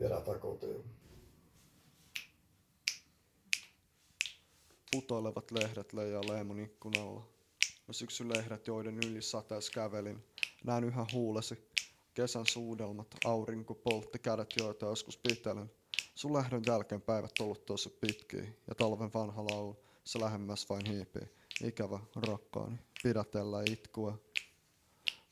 viedään tää kotiin. Putoilevat lehdet leijaa Leemun ikkunalla. No syksylehdet, joiden yli satees kävelin. Näen yhä huulesi. Kesän suudelmat, aurinko poltti kädet, joita joskus pitelen. Sun lähdön jälkeen päivät ollut tosi pitkiä, ja talven vanha laulu, se lähemmäs vain hiipii. Ikävä, rakkaani, pidätellä itkua.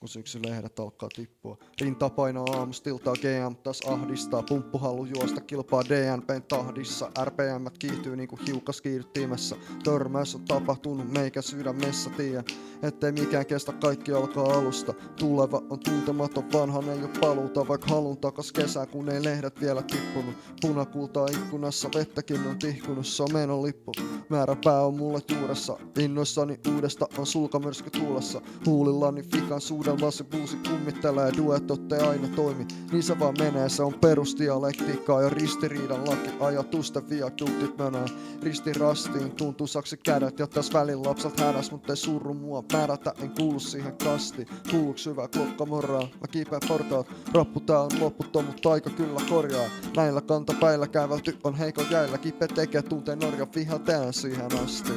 Kun syksylehdet alkaa tippua. Rinta painaa aamustiltaa, GM taas ahdistaa. Pumppuhalu juosta kilpaa DNPn tahdissa. RPM:t kiihtyy niinku hiukas kiihdyttimessä. Törmäys on tapahtunut meikä sydämessä, tiedän ettei mikään kestä, kaikki alkaa alusta. Tuleva on tuntematon, vanhan ei oo paluuta, vaik halun takas kesää, kun ei lehdet vielä tippunut. Punakultaa ikkunassa, vettäkin on tihkunut, se on menon lippu. Määräpää on mulle juuressa, innoissani uudesta on sulkamyrsky tuulessa. Huulillani fikan suudelma se buusi kummittelee, duetot ei aina toimi. Niin se vaan menee, se on perusdialektiikkaa ja ristiriidan laki. Ajatusten viaduktit menee ristirastiin, tuntuu saksi kädet ja täs välin lapset hädäs, mut ei surru mua määrätä, en kuulu siihen kastiin. Kuuluuks hyvä klokkamoraa, mä kiipeen portaat. Rappu tää on lopputon, mut aika kyllä korjaa. Näillä kantapäillä kävelty on heikon jäillä, kipe tekee tunteen norjan vihateen siihen asti.